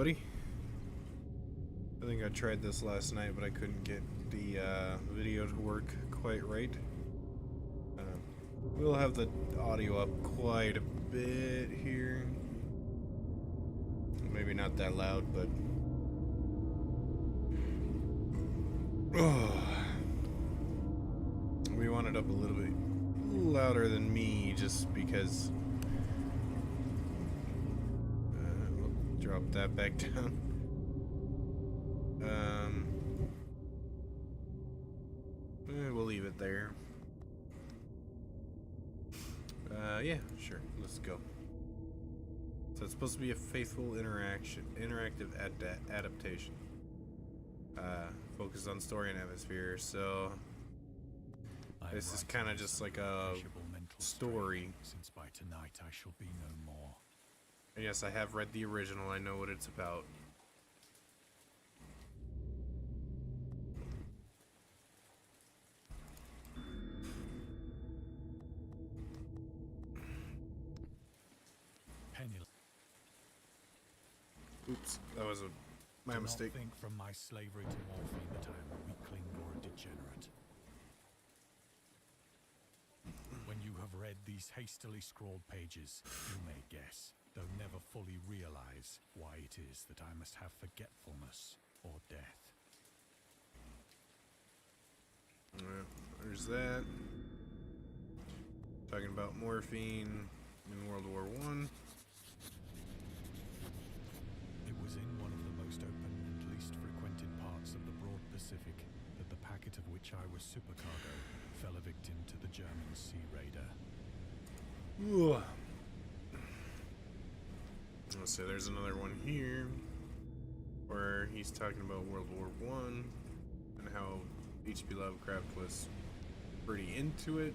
everybody. I think I tried this last night, but I couldn't get the video to work quite right. We'll have the audio up quite a bit here. Maybe not that loud, but... we want it up a little bit louder than me, just because... we'll drop that back down. We'll leave it there. Yeah, sure. Let's go. So it's supposed to be a faithful interactive adaptation. Focused on story and atmosphere. So this is kind of just like a story. Since by tonight I shall be no more. And yes, I have read the original. I know what it's about. Oops, that was my mistake. Do not think from my slavery to morphine that I am a weakling or a degenerate. When you have read these hastily scrawled pages, you may guess, though never fully realize, why it is that I must have forgetfulness or death. There's that. Talking about morphine in World War I. It was in one of the most open and least frequented parts of the broad Pacific that the packet of which I was supercargo fell a victim to the German sea raider. Let's see, there's another one here where he's talking about World War I and how H.P. Lovecraft was pretty into it.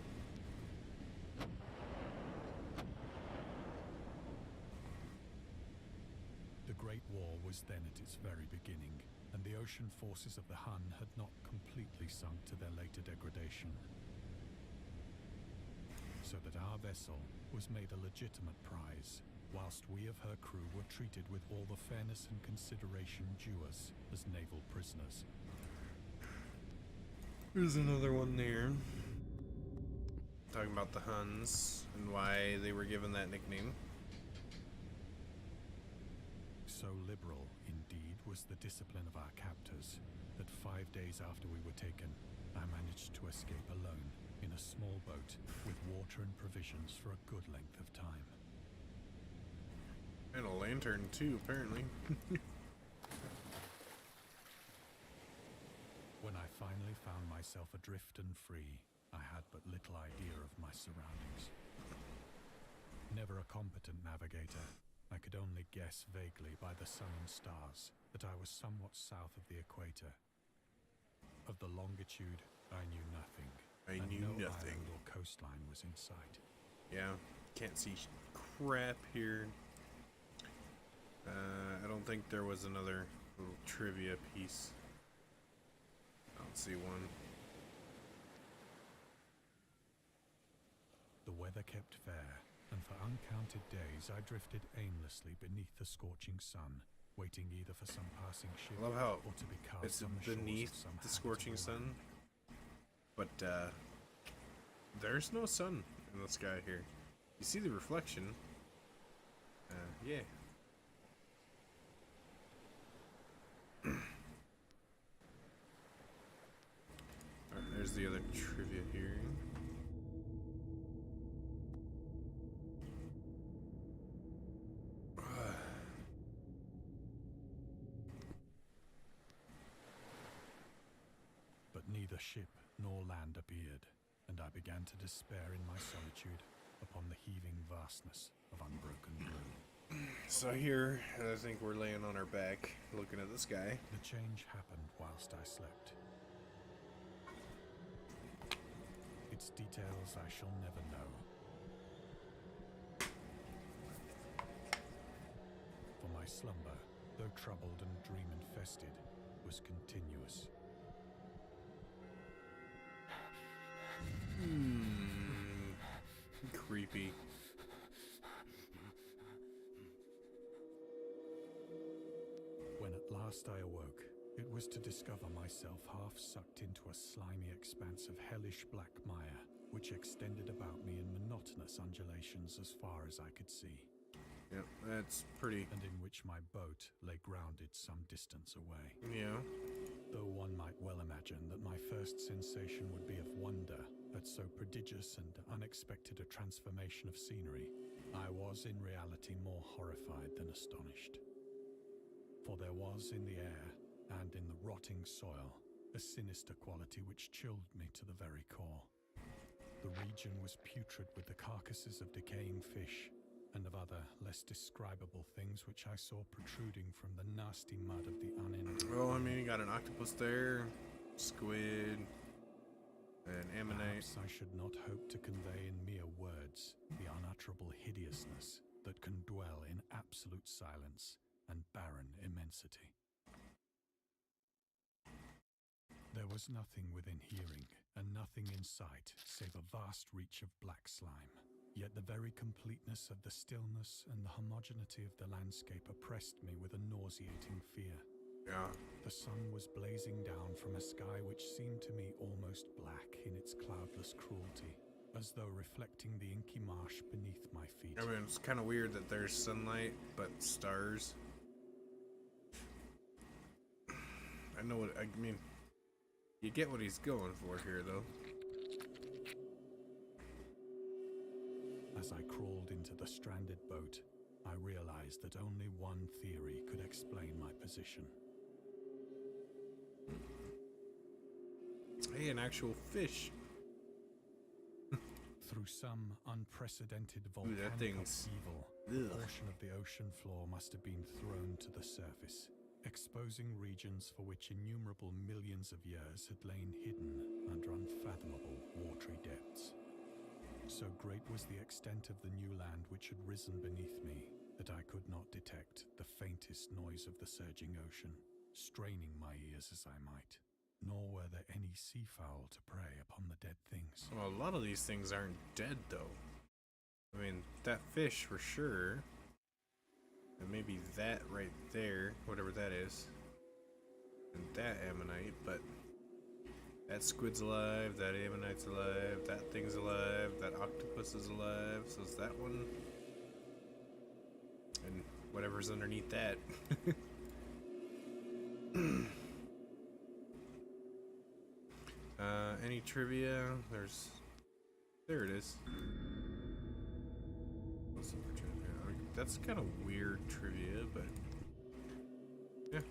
The Great War was then at its very beginning, and the ocean forces of the Hun had not completely sunk to their later degradation. So that our vessel was made a legitimate prize, whilst we of her crew were treated with all the fairness and consideration due us as naval prisoners. There's another one there. Talking about the Huns and why they were given that nickname. So liberal, indeed, was the discipline of our captors, that 5 days after we were taken, I managed to escape alone in a small boat with water and provisions for a good length of time. And a lantern too, apparently. When I finally found myself adrift and free, I had but little idea of my surroundings. Never a competent navigator, I could only guess vaguely by the sun and stars that I was somewhat south of the equator. Of the longitude, I knew nothing. No island or coastline was in sight. Yeah, can't see crap here. I don't think there was another little trivia piece. I don't see one. The weather kept fair, and for uncounted days I drifted aimlessly beneath the scorching sun, waiting either for some passing ship I love how or to be cast it's on the shores beneath of some the scorching habitable sun, but there's no sun in the sky here. You see the reflection. Yeah. Alright, there's the other trivia here. But neither ship nor land appeared, and I began to despair in my solitude upon the heaving vastness of unbroken blue. So here, I think we're laying on our back, looking at the sky. The change happened whilst I slept. Its details I shall never know. For my slumber, though troubled and dream-infested, was continuous. Creepy. last I awoke, it was to discover myself half sucked into a slimy expanse of hellish black mire, which extended about me in monotonous undulations as far as I could see. Yep, that's pretty. And in which my boat lay grounded some distance away. Yeah. Though one might well imagine that my first sensation would be of wonder at so prodigious and unexpected a transformation of scenery, I was in reality more horrified than astonished. For there was in the air, and in the rotting soil, a sinister quality which chilled me to the very core. The region was putrid with the carcasses of decaying fish, and of other, less describable things which I saw protruding from the nasty mud of the unending. Well, I mean, you got an octopus there, squid, and ammonite. Perhaps I should not hope to convey in mere words the unutterable hideousness that can dwell in absolute silence and barren immensity. There was nothing within hearing, and nothing in sight, save a vast reach of black slime. Yet the very completeness of the stillness and the homogeneity of the landscape oppressed me with a nauseating fear. Yeah. The sun was blazing down from a sky which seemed to me almost black in its cloudless cruelty, as though reflecting the inky marsh beneath my feet. I mean, it's kind of weird that there's sunlight, but stars. I know what, I mean, you get what he's going for here, though. As I crawled into the stranded boat, I realized that only one theory could explain my position. Hey, an actual fish. Through some unprecedented volcanic upheaval, a portion of the ocean floor must have been thrown to the surface, exposing regions for which innumerable millions of years had lain hidden under unfathomable watery depths. So great was the extent of the new land which had risen beneath me that I could not detect the faintest noise of the surging ocean, straining my ears as I might. Nor were there any seafowl to prey upon the dead things. Well, a lot of these things aren't dead, though. I mean, that fish for sure. And maybe that right there, whatever that is. And that ammonite, but that squid's alive, that ammonite's alive, that thing's alive, that octopus is alive, so is that one. And whatever's underneath that. Any trivia? There it is. What's up for trivia? I mean, that's kind of weird trivia, but yeah.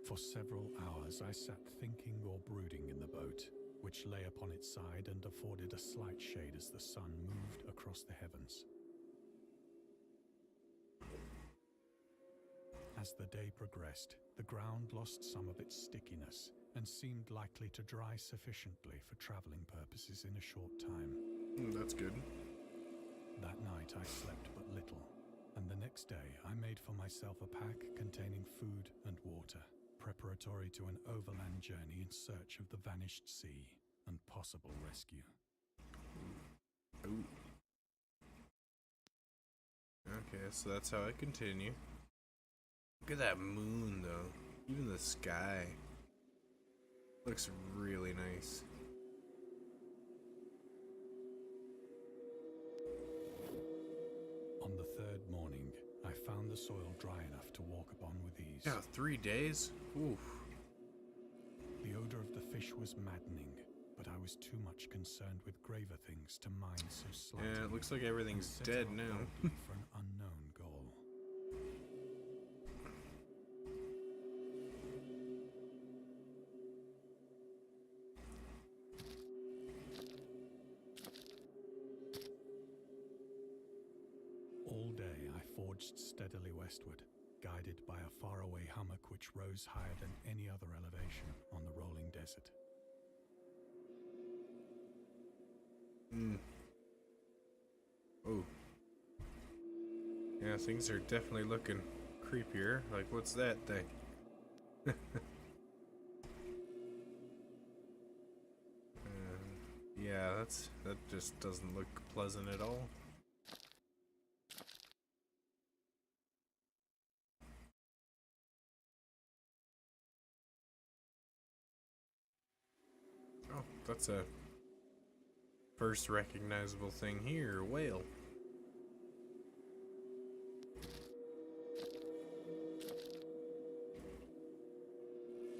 For several hours I sat thinking or brooding in the boat, which lay upon its side and afforded a slight shade as the sun moved across the heavens. As the day progressed, the ground lost some of its stickiness and seemed likely to dry sufficiently for traveling purposes in a short time. That's good. That night I slept but little, and the next day I made for myself a pack containing food and water, preparatory to an overland journey in search of the vanished sea and possible rescue. Ooh. Okay, so that's how I continue. Look at that moon, though. Even the sky looks really nice. On the third morning, I found the soil dry enough to walk upon with ease. Yeah, 3 days? Oof. The odor of the fish was maddening, but I was too much concerned with graver things to mind so slightly. Yeah, it looks like everything's dead now. For an unknown goal. All day I forged steadily westward, guided by a faraway hummock which rose higher than any other elevation on the rolling desert. Oh. Yeah, things are definitely looking creepier. Like, what's that thing? Yeah, that just doesn't look pleasant at all. that's a first recognizable thing here. Whale.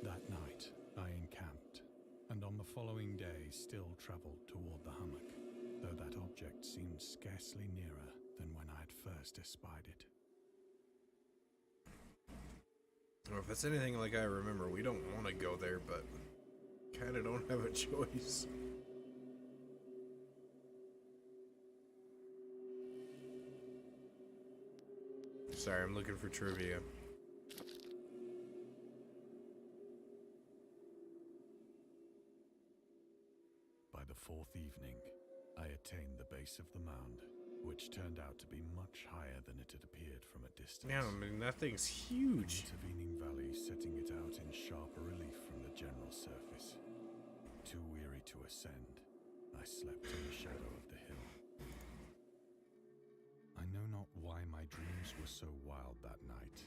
That night, I encamped, and on the following day still travelled toward the hummock, though that object seemed scarcely nearer than when I had first espied it. Well, if it's anything like I remember, we don't want to go there, but kinda don't have a choice. Sorry, I'm looking for trivia. By the fourth evening, I attained the base of the mound, which turned out to be much higher than it had appeared from a distance. Yeah, I mean, that thing's huge. An intervening valley setting it out in sharp relief from the general surface. Too weary to ascend, I slept in the shadow of the hill. I know not why my dreams were so wild that night.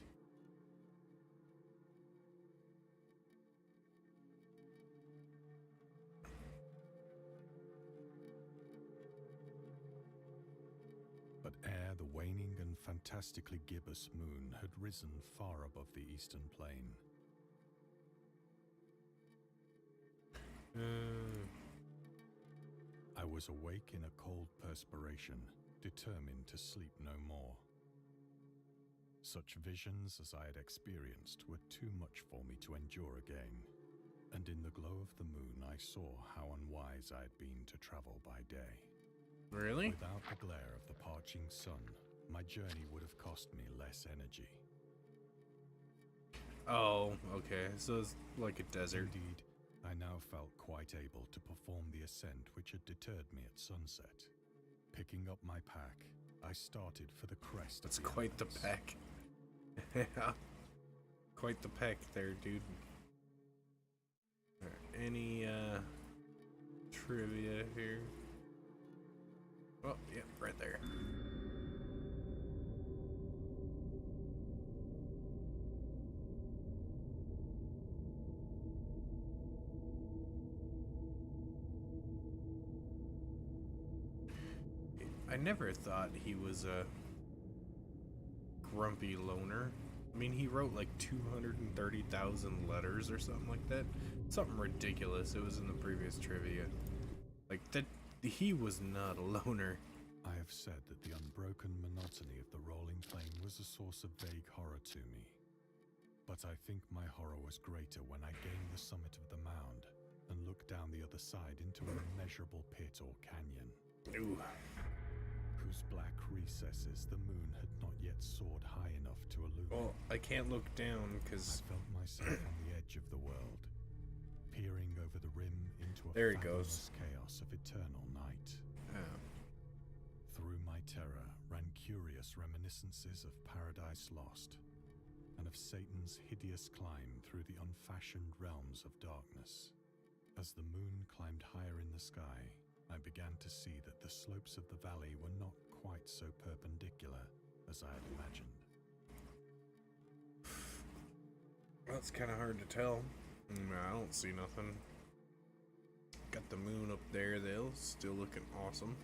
But ere the waning and fantastically gibbous moon had risen far above the eastern plain, I was awake in a cold perspiration, determined to sleep no more. Such visions as I had experienced were too much for me to endure again, and in the glow of the moon I saw how unwise I had been to travel by day. Really? Without the glare of the parching sun, my journey would have cost me less energy. Oh, okay. So it's like a desert. Indeed, I now felt quite able to perform the ascent which had deterred me at sunset. Picking up my pack, I started for the crest. That's of the quite the eminence. pack. Yeah. Quite the pack there, dude. Any trivia here? Oh, yeah, right there. I never thought he was a grumpy loner. I mean, he wrote like 230,000 letters or something like that. Something ridiculous. It was in the previous trivia. Like, that, he was not a loner. I have said that the unbroken monotony of the rolling plain was a source of vague horror to me. But I think my horror was greater when I gained the summit of the mound and looked down the other side into an immeasurable pit or canyon, Ooh. whose black recesses the moon had not yet soared high enough to illuminate. Well, I can't look down I because felt myself on the edge of the world, peering over the rim into a There he fathomless chaos of eternal night. Through my terror ran curious reminiscences of Paradise Lost, and of Satan's hideous climb through the unfashioned realms of darkness. As the moon climbed higher in the sky, I began to see that the slopes of the valley were not quite so perpendicular as I had imagined. That's kind of hard to tell. I don't see nothing. Got the moon up there, though, still looking awesome.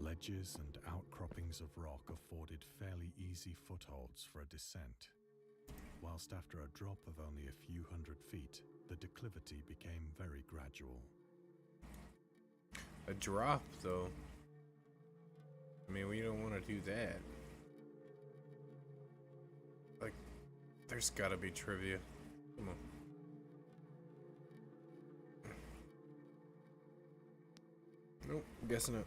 Ledges and outcroppings of rock afforded fairly easy footholds for a descent, whilst after a drop of only a few hundred feet, the declivity became very gradual. A drop, though. I mean, we don't want to do that. Like, there's gotta be trivia. Come on. Nope, guessing it.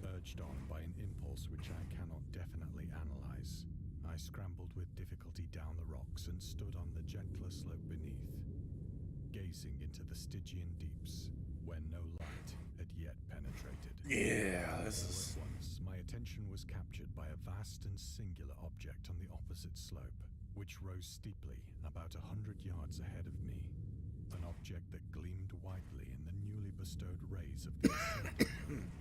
Urged on by an impulse which I cannot definitely analyze, I scrambled with difficulty down the rocks and stood on the gentler slope beneath, gazing into the Stygian deeps where no light had yet penetrated. Yeah, this All is... at once, my attention was captured by a vast and singular object on the opposite slope, which rose steeply about 100 yards ahead of me. An object that gleamed whitely in the newly bestowed rays of the ascending moon.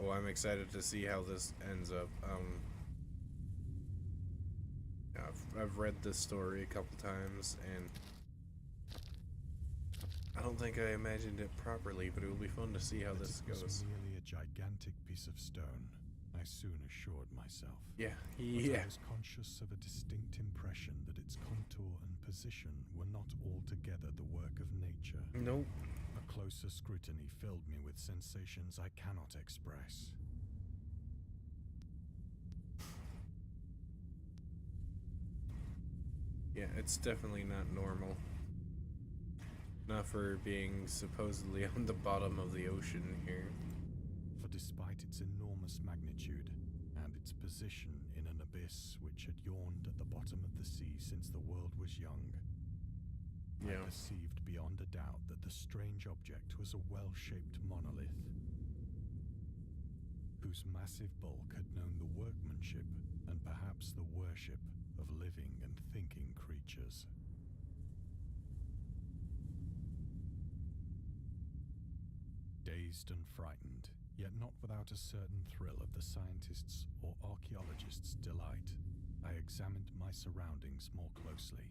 Oh, I'm excited to see how this ends up. I've read this story a couple times, and I don't think I imagined it properly, but it will be fun to see how this It goes. was merely a gigantic piece of stone, I soon assured myself. Yeah, But yeah. I was conscious of a distinct impression that its contour and position were not altogether the work of nature. Nope. A closer scrutiny filled me with sensations I cannot express. Yeah, it's definitely not normal. Not for being supposedly on the bottom of the ocean here. For despite its enormous magnitude and its position in an abyss which had yawned at the bottom of the sea since the world was young, Yeah. I perceived beyond a doubt that the strange object was a well-shaped monolith, whose massive bulk had known the workmanship and perhaps the worship of living and thinking creatures. Dazed and frightened, yet not without a certain thrill of the scientist's or archaeologist's delight, I examined my surroundings more closely.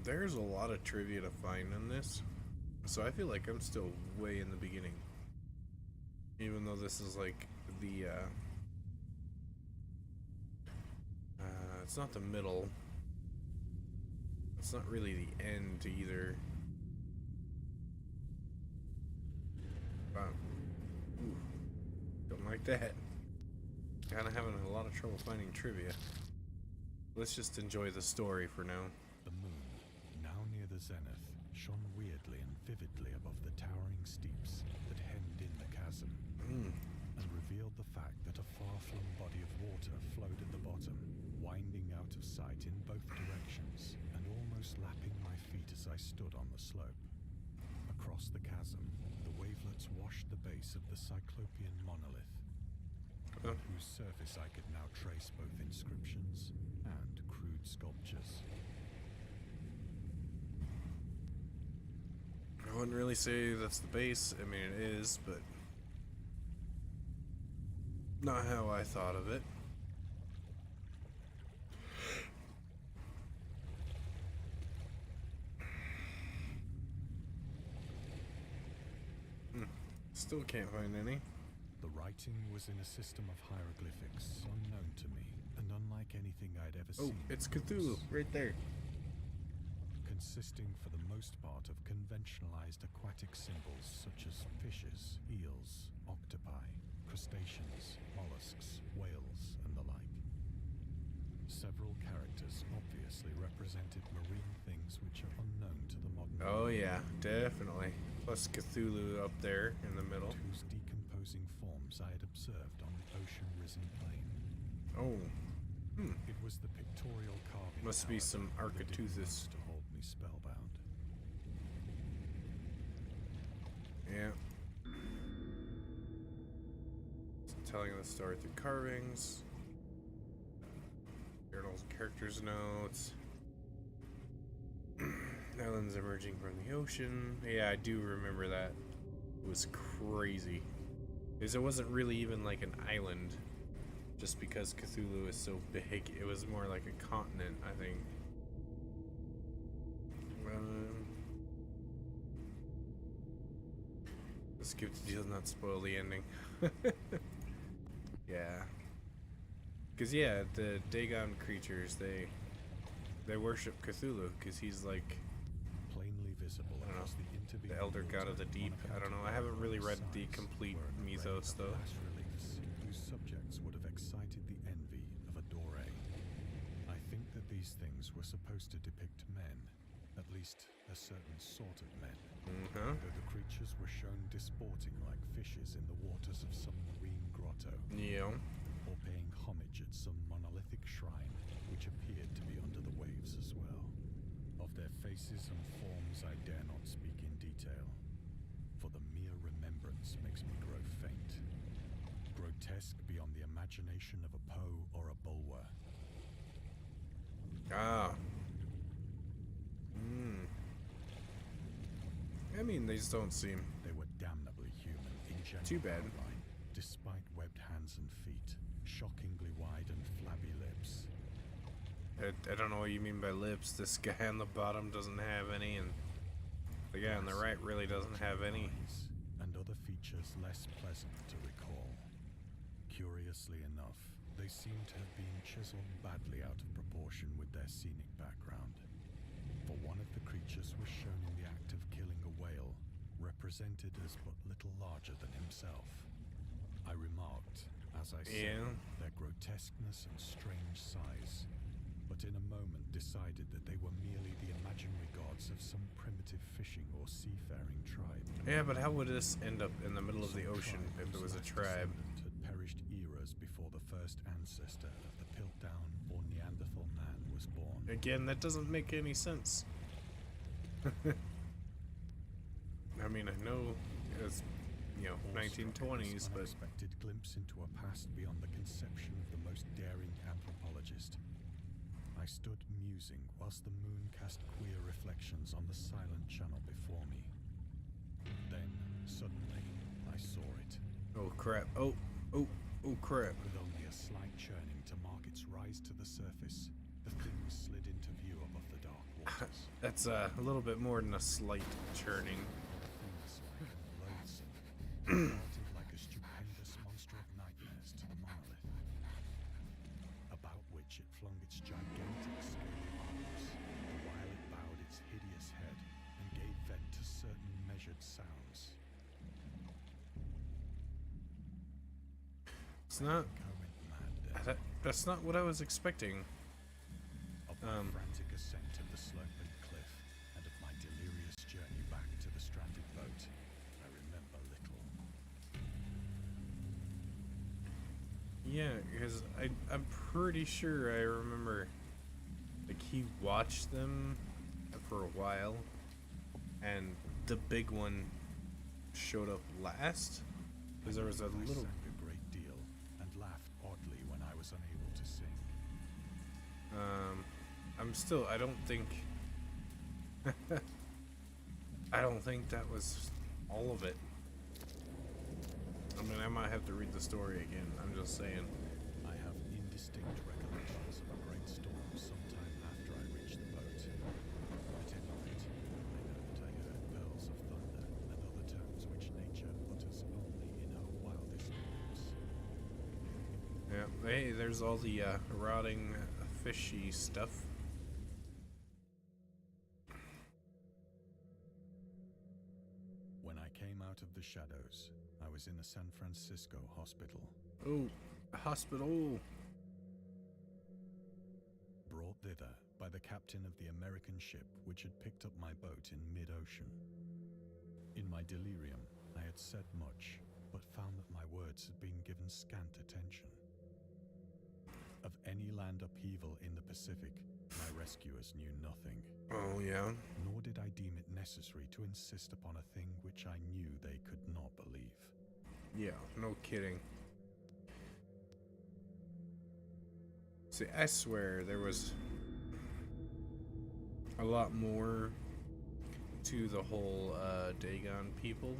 There's a lot of trivia to find on this, so I feel like I'm still way in the beginning. Even though this is like the, it's not the middle. It's not really the end either. Ooh, don't like that. Kinda having a lot of trouble finding trivia. Let's just enjoy the story for now. The moon, now near the zenith, shone weirdly and vividly above the towering steeps that hemmed in the chasm, and revealed the fact that a far-flung body of water flowed at the bottom, winding out of sight in both directions, and almost lapping my feet as I stood on the slope. Across the chasm, the wavelets washed the base of the Cyclopean monolith, on whose surface I could now trace both inscriptions and crude sculptures. I wouldn't really say that's the base. I mean, it is, but not how I thought of it. Still can't find any. The writing was in a system of hieroglyphics unknown to me and unlike anything I'd ever Oh, seen. it's Cthulhu right there. Consisting for the most part of conventionalized aquatic symbols such as fishes, eels, octopi, crustaceans, mollusks, whales, and the like. Several characters obviously represented marine things which are unknown to the modern Oh world, yeah, definitely. Plus Cthulhu up there in the middle. whose decomposing forms I had observed on the ocean-risen plain. Oh, It was the pictorial carving, must be however, some that did Architeuthis. most to hold me spellbound. Yeah. It's telling the story through carvings. Journals and characters notes. Islands emerging from the ocean. Yeah, I do remember that. It was crazy. Because it wasn't really even like an island. Just because Cthulhu is so big, it was more like a continent, I think. Let's skip the deal, not spoil the ending. Yeah. Because, yeah, the Dagon creatures, they worship Cthulhu, because he's like Plainly visible I don't know, across the intervening the elder god of the water deep. on I don't know. I account of haven't really read enormous the size complete were an array mythos, of though. bas-reliefs whose subjects would have excited the envy of a Doré. I think that these things were supposed to depict men, at least a certain sort of men, Mm-hmm. though the creatures were shown disporting like fishes in the waters of some marine grotto, Yeah. or paying homage at some monolithic shrine which appeared to be under the waves as well. Of their faces and forms I dare not speak in detail, for the mere remembrance makes me grow faint. Grotesque beyond the imagination of a Poe or a Bulwer. Ah. I mean, they just don't seem. They were damnably human in general Too bad. outline, despite webbed hands and feet, shockingly wide and flabby lips. I don't know what you mean by lips. This guy on the bottom doesn't have any, and the guy on the right really doesn't have any. Eyes, and other features less pleasant to recall. Curiously enough, they seem to have been chiseled badly out of proportion with their scenic background. For one of the creatures was shown in the act of killing a whale, represented as but little larger than himself. I remarked, as I said, their grotesqueness and strange size, but in a moment decided that they were merely the imaginary gods of some primitive fishing or seafaring tribe. Yeah, but how would this end up in the middle of the ocean if it was a tribe? Had perished eras before the first ancestor of the Piltdown or Neanderthal man was born. Again, that doesn't make any sense. I mean, I know it's, 1920s, but... Unexpected glimpse into a past beyond the conception of the most daring anthropologist. I stood musing whilst the moon cast queer reflections on the silent channel before me. Then, suddenly, I saw it. Oh crap, oh crap. With only a slight churning to mark its rise to the surface, the thing slid into view above the dark waters. That's a little bit more than a slight churning. Things-like and loathsome, darted like a stupendous monster of nightmares to the monolith, about which it flung its gigantic scaly arms, while it bowed its hideous head and gave vent to certain measured sounds. It's not... I went mad then. That's not what I was expecting. Of my frantic ascent of the sloping cliff, and of my delirious journey back to the stranded boat, I remember little. Yeah, because I'm pretty sure I remember, like, he watched them for a while, and the big one showed up last, because there was a I little... sang a great deal, and laughed oddly when I was unable to sing. I don't think... I don't think that was all of it. I mean, I might have to read the story again, I'm just saying. I have indistinct recollections of a great storm sometime after I reached the boat. At any rate, I heard pearls of thunder and other tones which nature utters only in her wildest moods. Yeah, hey, there's all the rotting fishy stuff. When I came out of the shadows, I was in a San Francisco hospital. Oh, a hospital. Brought thither by the captain of the American ship which had picked up my boat in mid-ocean. In my delirium, I had said much, but found that my words had been given scant attention. Of any land upheaval in the Pacific, my rescuers knew nothing. Oh, yeah. Nor did I deem it necessary to insist upon a thing which I knew they could not believe. Yeah, no kidding. See, I swear there was a lot more to the whole Dagon people.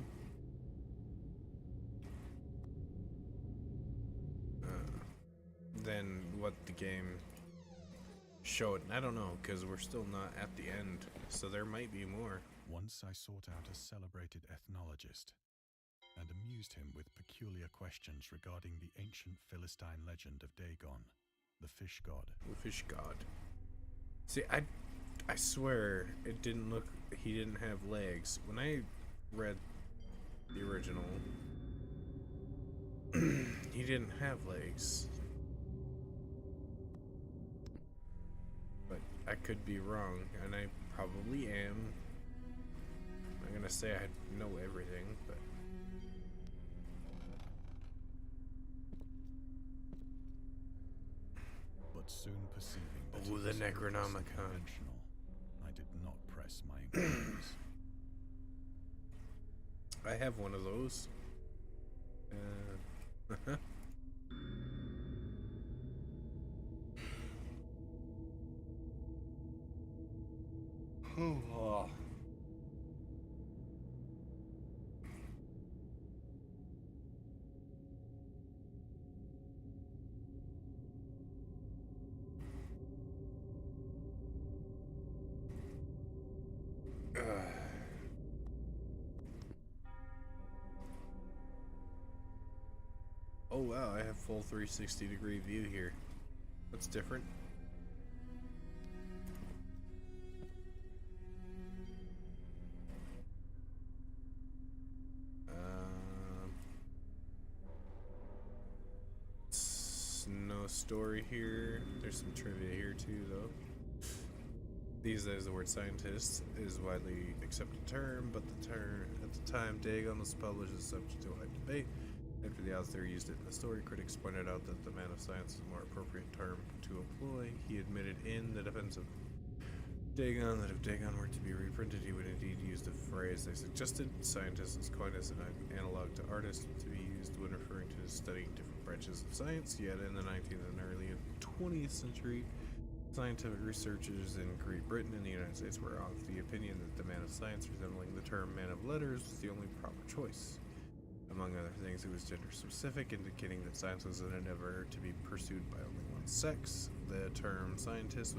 Than what the game showed. And I don't know, because we're still not at the end, so there might be more. Once I sought out a celebrated ethnologist and amused him with peculiar questions regarding the ancient Philistine legend of Dagon, the fish god. The fish god. See, I swear it didn't look... He didn't have legs. When I read the original, he didn't have legs. But I could be wrong, and I probably am. I'm not gonna say I know everything, but... But soon perceiving that Oh, it the was Necronomicon. unconventional, I did not press my inquiries. I have one of those. Oh. Oh wow, I have full 360-degree view here. That's different. No story here. There's some trivia here too, though. These days, the word scientist is a widely accepted term, but the term at the time Dagon was published is subject to wide debate. After the author used it in the story, critics pointed out that the man of science is a more appropriate term to employ. He admitted in the defense of Dagon that if Dagon were to be reprinted, he would indeed use the phrase they suggested. Scientist is coined as an analog to artist to be used when referring to studying different branches of science. Yet in the 19th and early 20th century, scientific researchers in Great Britain and the United States were of the opinion that the man of science, resembling the term man of letters, was the only proper choice. Among other things, it was gender specific, indicating that science was an endeavor to be pursued by only one sex. The term scientist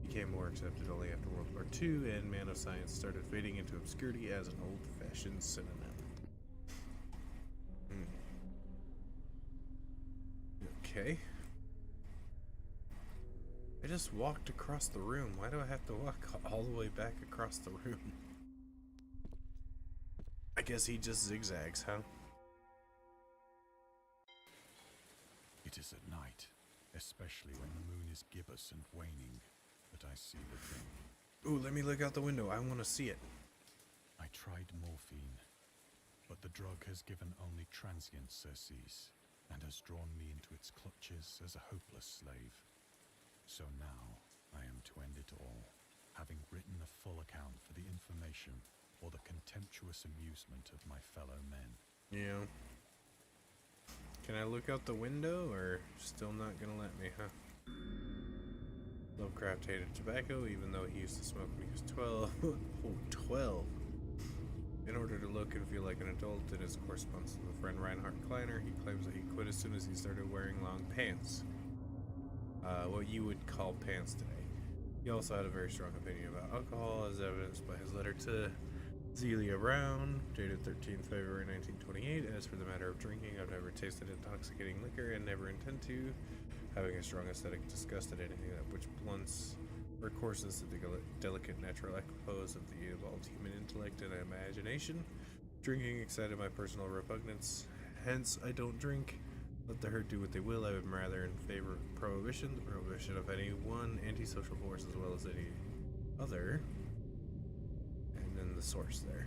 became more accepted only after World War II, and man of science started fading into obscurity as an old-fashioned synonym. Okay. I just walked across the room. Why do I have to walk all the way back across the room? I guess he just zigzags, huh? It is at night, especially when the moon is gibbous and waning, that I see the thing. Ooh, let me look out the window. I want to see it. I tried morphine, but the drug has given only transient surcease, and has drawn me into its clutches as a hopeless slave. So now, I am to end it all, having written a full account for the information or the contemptuous amusement of my fellow men. Yeah. Can I look out the window, or still not gonna let me, huh? Lovecraft hated tobacco, even though he used to smoke when he was 12. Oh, 12. In order to look and feel like an adult, in his correspondence with a friend Reinhard Kleiner, he claims that he quit as soon as he started wearing long pants. What you would call pants today. He also had a very strong opinion about alcohol, as evidenced by his letter to Zelia Brown, dated 13th February 1928. As for the matter of drinking, I've never tasted intoxicating liquor and never intend to. Having a strong aesthetic disgust at anything that which blunts or coarses the delicate natural equipoise of the evolved human intellect and imagination. Drinking excited my personal repugnance, hence I don't drink. Let the herd do what they will. I am rather in favor of prohibition, the prohibition of any one antisocial force as well as any other. And then the source there.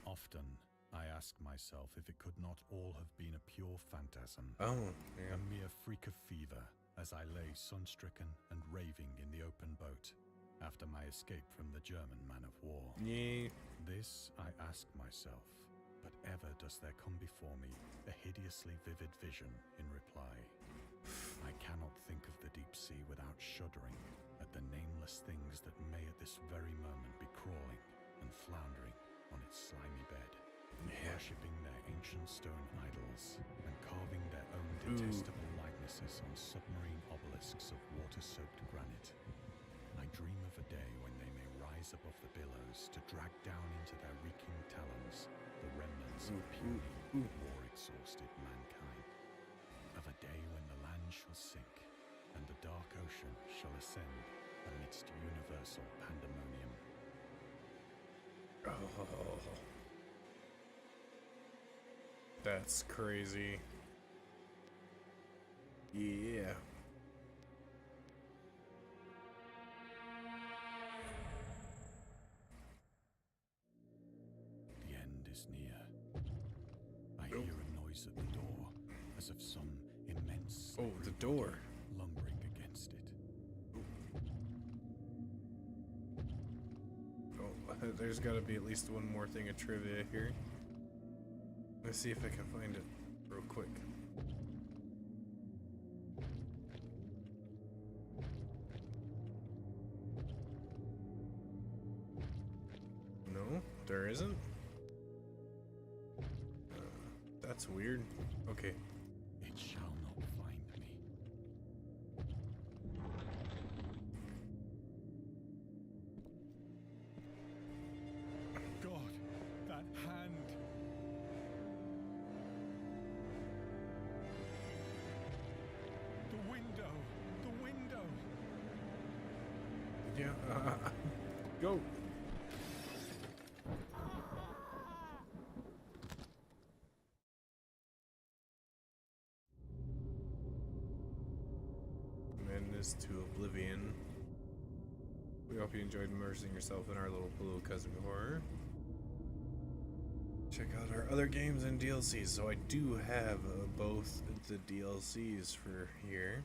Often, I ask myself if it could not all have been a pure phantasm. Oh, yeah. A mere freak of fever, as I lay sun-stricken and raving in the open boat, after my escape from the German man-of-war. Yeah. This I ask myself, but ever does there come before me a hideously vivid vision in reply. I cannot think of the deep sea without shuddering at the nameless things that may at this very moment be crawling and floundering on its slimy bed, worshipping their ancient stone idols and carving their own detestable likenesses on submarine obelisks of water-soaked granite. I dream of a day when they may rise above the billows to drag down into their reeking talons the remnants of puny, war-exhausted mankind. Of a day when the land shall sink and the dark ocean shall ascend amidst universal pandemonium. Oh, that's crazy. Yeah. The end is near. I hear a noise at the door, as of some immense The door. lumbering against it. Oh, there's got to be at least one more thing of trivia here. Let's see if I can find it real quick. No, there isn't. That's weird. Okay. It shall not find me. Yeah. Go. Madness to oblivion. We hope you enjoyed immersing yourself in our little blue cousin horror. Check out our other games and DLCs. So I do have both the DLCs for here.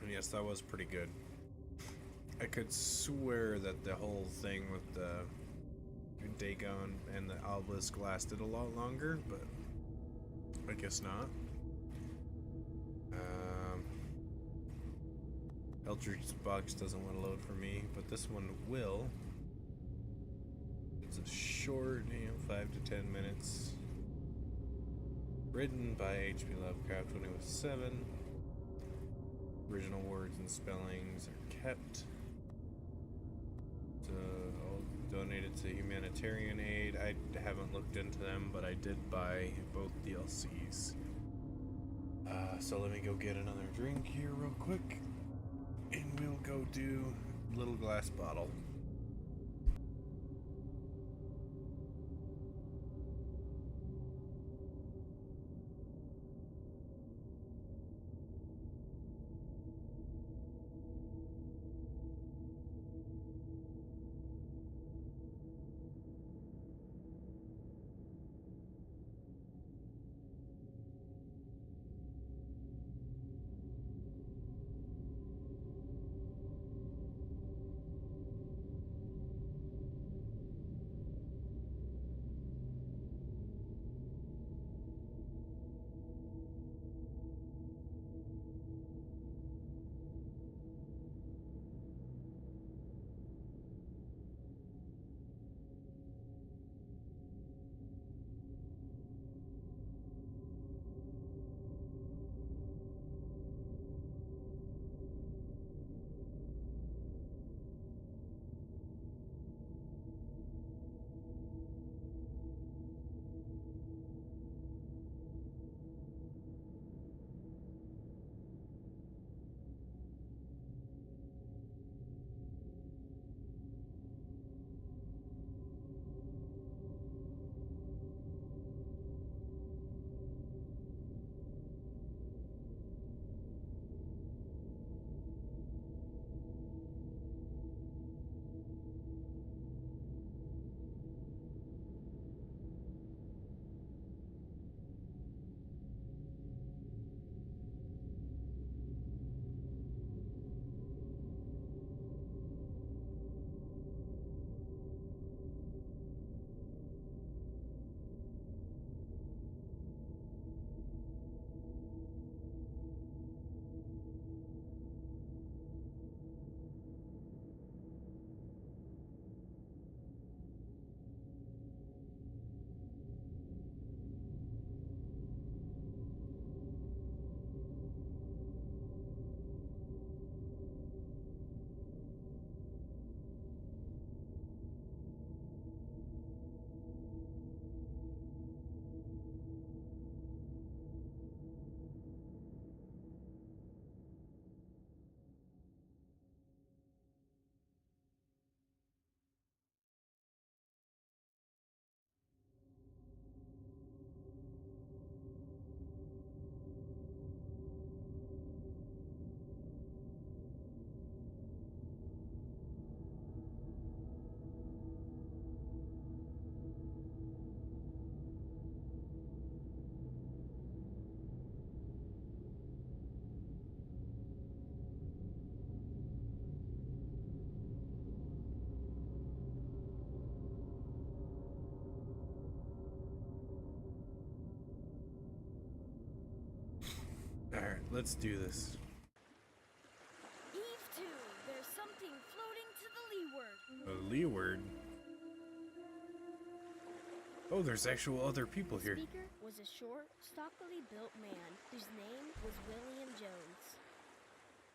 And yes, that was pretty good. I could swear that the whole thing with the Dagon and the obelisk lasted a lot longer, but I guess not. Eldritch box doesn't want to load for me, but this one will. It's a short, 5 to 10 minutes. Written by H.P. Lovecraft when he was 7. Original words and spellings are kept. I'll donate it to humanitarian aid. I haven't looked into them, but I did buy both DLCs. So let me go get another drink here real quick. And we'll go do Little Glass Bottle. Alright, let's do this. Eve 2, there's something floating to the leeward. The leeward? Oh, there's actual other people The here. speaker was a short, stockily built man whose name was William Jones.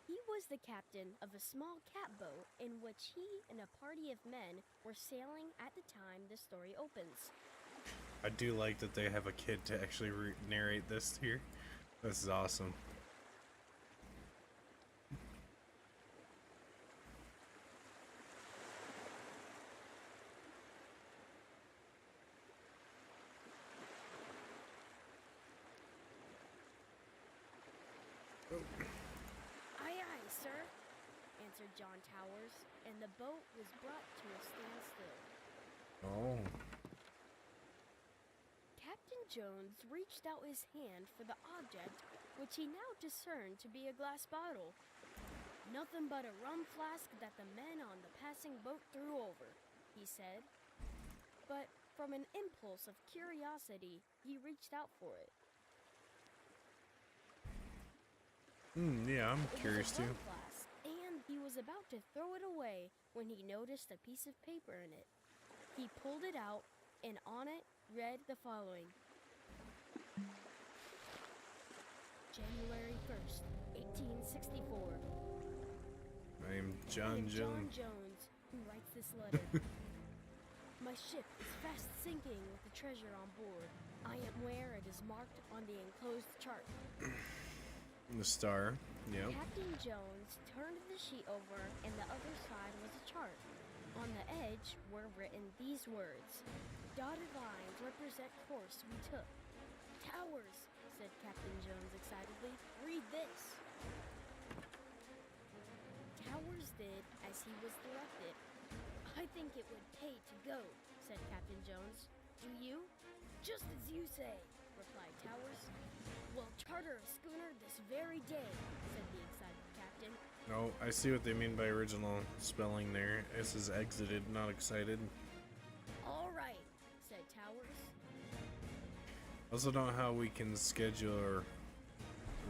He was the captain of a small catboat in which he and a party of men were sailing at the time the story opens. I do like that they have a kid to actually narrate this here. This is awesome. Aye, aye, sir, answered John Towers, and the boat was brought to a standstill. Oh. Captain Jones reached out his hand for the object, which he now discerned to be a glass bottle. Nothing but a rum flask that the men on the passing boat threw over, he said. But from an impulse of curiosity, he reached out for it. Yeah, I'm It curious was a too. rum flask, and he was about to throw it away when he noticed a piece of paper in it. He pulled it out, and on it read the following. January 1st, 1864. I am I John am Jones. John Jones, who writes this letter. My ship is fast sinking with the treasure on board. I am where it is marked on the enclosed chart. The star. Yep. Captain Jones turned the sheet over, and the other side was a chart. On the edge were written these words. Dotted lines represent course we took. Towers, said Captain Jones excitedly. Read this. Towers did as he was directed. I think it would pay to go, said Captain Jones. Do you? Just as you say, replied Towers. We'll charter a schooner this very day, said the excited captain. Oh, I see what they mean by original spelling there. This is exited, not excited. All right, said Towers. I also don't know how we can schedule or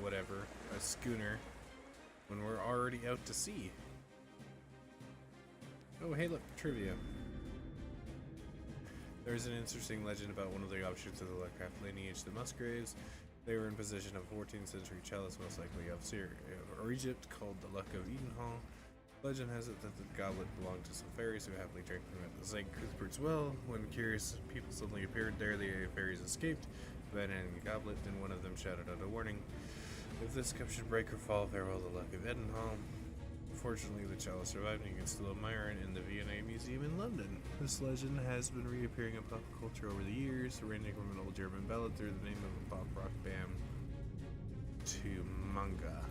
whatever a schooner when we're already out to sea. Oh, hey, look, trivia. There's an interesting legend about one of the offshoots of the Lovecraft lineage, the Musgraves. They were in possession of a 14th century chalice, most likely of Syria or Egypt, called the Luck of Edenhall. Legend has it that the goblet belonged to some fairies who happily drank from it at the St. Cuthbert's well. When curious people suddenly appeared there, the fairies escaped, abandoning the goblet, and one of them shouted out a warning. If this cup should break or fall, farewell the Luck of Edenhall. Fortunately, the chalice survived and you can still admire it in the V&A Museum in London. This legend has been reappearing in pop culture over the years, ranging from an old German ballad through the name of a pop rock band to manga.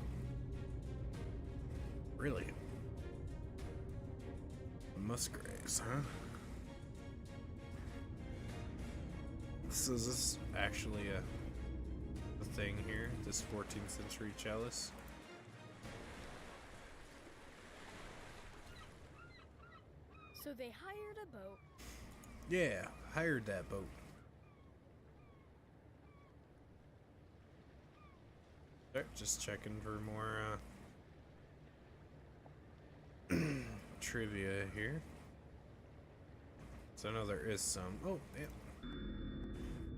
Really? Musgraves, huh? So is this actually a thing here? This 14th century chalice? So they hired a boat. Yeah, hired that boat. Just checking for more trivia here. So I know there is some. Oh, yeah.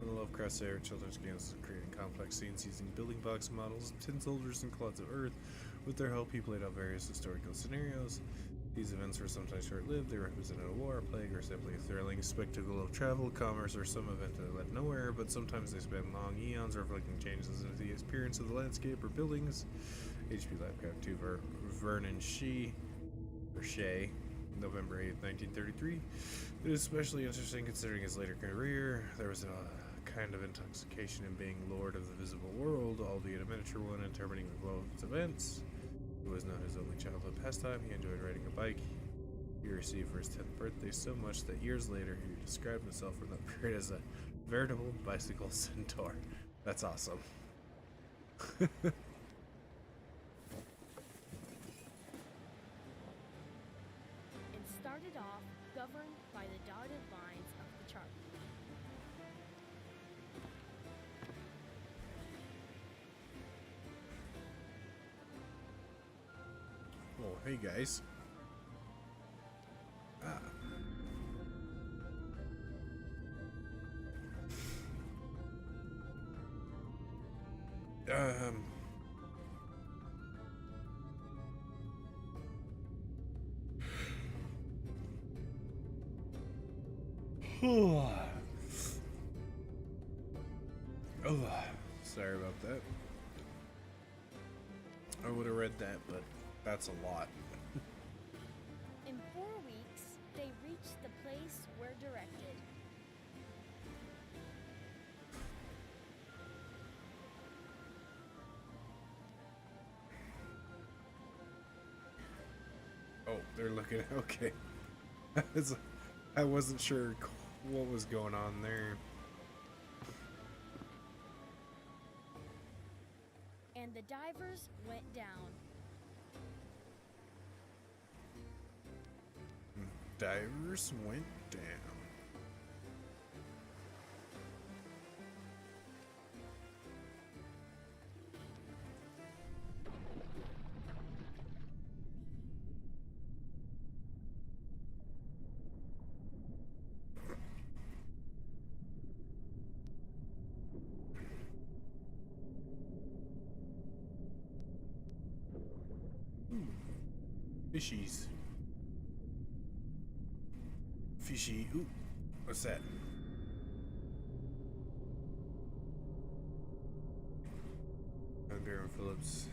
One of Lovecraft's favorite children's games is creating complex scenes using building blocks, models, tin soldiers, and clods of earth. With their help, he played out various historical scenarios. These events were sometimes short-lived. They represented a war, a plague, or simply a thrilling spectacle of travel, commerce, or some event that led nowhere, but sometimes they spanned long eons, reflecting changes in the appearance of the landscape or buildings. H.P. Lovecraft to Vernon Shea, November 8, 1933. It is especially interesting considering his later career. There was a kind of intoxication in being lord of the visible world, albeit a miniature one, interpreting the world's events. It was not his only childhood pastime. He enjoyed riding a bike. He received for his 10th birthday so much that years later he described himself from that period as a veritable bicycle centaur. That's awesome. And started off governed by the dotted lines of the chart. Oh, hey guys. Oh, sorry about that. I would have read that, but that's a lot. In 4 weeks, they reached the place where directed. Oh, they're looking. Okay. I wasn't sure what was going on there. And the divers went down. Divers went down. Fishies. Fishy. Ooh. What's that? Baron Phillips.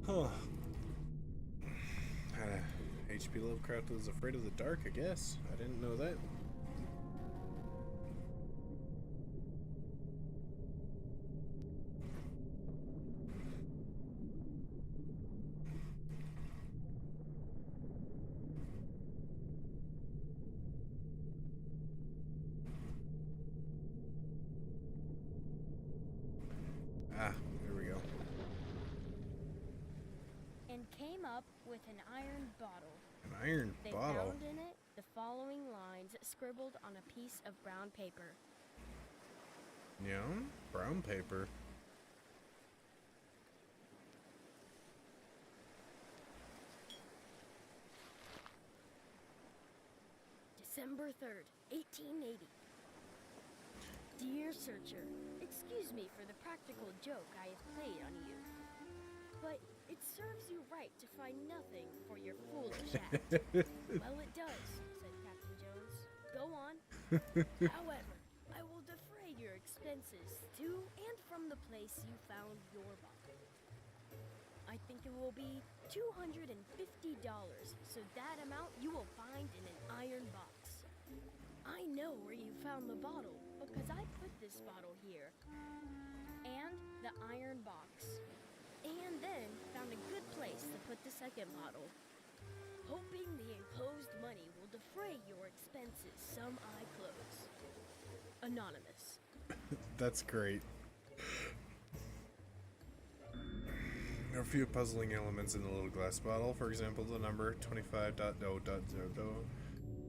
Huh. H.P. Lovecraft was afraid of the dark, I guess. I didn't know that. Ah, there we go. And came up with an iron bottle. An iron They bottle. found in it the following lines scribbled on a piece of brown paper. Yeah, brown paper. December 3rd, 1880. Dear Searcher, excuse me for the practical joke I have played on you. But it serves you right to find nothing for your foolish act. Well, it does, said Captain Jones. Go on. However, I will defray your expenses to and from the place you found your bottle. I think it will be $250, so that amount you will find in an iron box. I know where you found the bottle because I put this bottle here. And the iron box. And then found a good place to put the second bottle. Hoping the enclosed money will defray your expenses some I close. Anonymous. That's great. There are a few puzzling elements in the little glass bottle. For example, the number 25.0.00,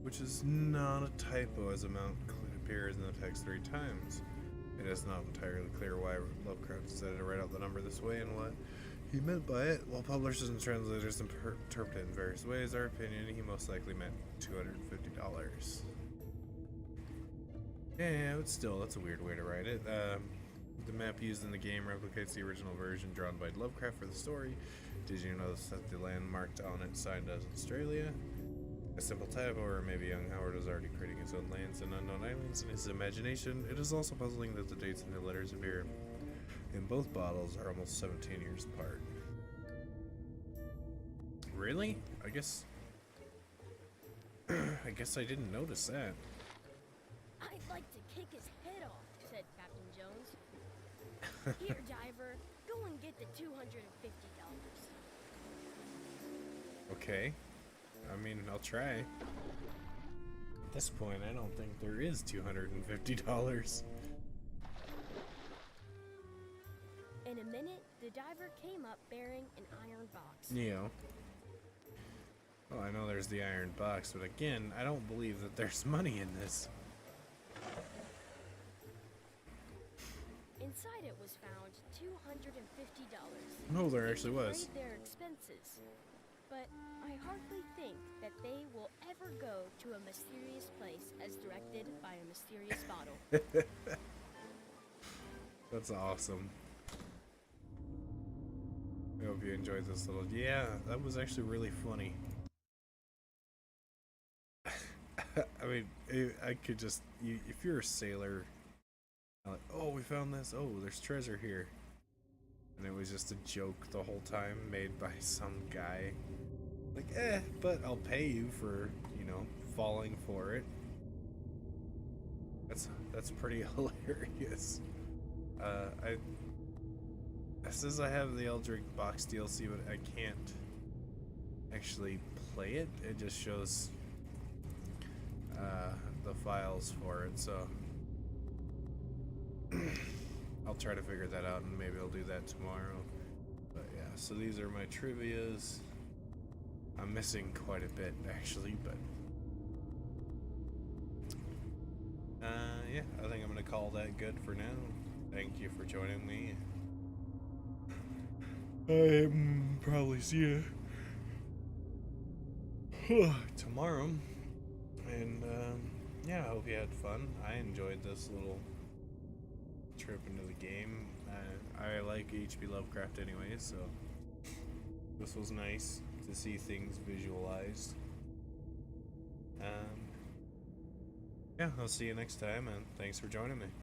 which is not a typo, as amount appears in the text 3 times. It is not entirely clear why Lovecraft decided to write out the number this way and what he meant by it. While publishers and translators interpret it in various ways, our opinion, he most likely meant $250. Yeah, but still, that's a weird way to write it. The map used in the game replicates the original version drawn by Lovecraft for the story. Did you notice that the land marked on its side as Australia? A simple typo, or maybe young Howard was already creating his own lands and unknown islands in his imagination. It is also puzzling that the dates in the letters appear in both bottles are almost 17 years apart. Really? I guess I didn't notice that. I'd like to kick his head off, said Captain Jones. Here, diver, go and get the $250. Okay. I mean, I'll try. At this point, I don't think there is $250. In a minute, the diver came up bearing an iron box. Yeah. Well, I know there's the iron box, but again, I don't believe that there's money in this. Inside it was found $250. No, there They actually was. defrayed their expenses, but I hardly think that they will ever go to a mysterious place as directed by a mysterious bottle. That's awesome. I hope you enjoyed this little... Yeah, that was actually really funny. mean, I could just, if you're a sailor, like, oh, we found this. Oh, there's treasure here. And it was just a joke the whole time made by some guy. Like, but I'll pay you for, falling for it. That's pretty hilarious. It says I have the Eldritch Box DLC, but I can't actually play it. It just shows the files for it, so I'll try to figure that out, and maybe I'll do that tomorrow. But yeah, so these are my trivias. I'm missing quite a bit actually, but yeah, I think I'm gonna call that good for now. Thank you for joining me. I probably see you tomorrow. And yeah, I hope you had fun. I enjoyed this little trip into the game. I like H.P. Lovecraft anyway, so this was nice to see things visualized. Yeah, I'll see you next time, and thanks for joining me.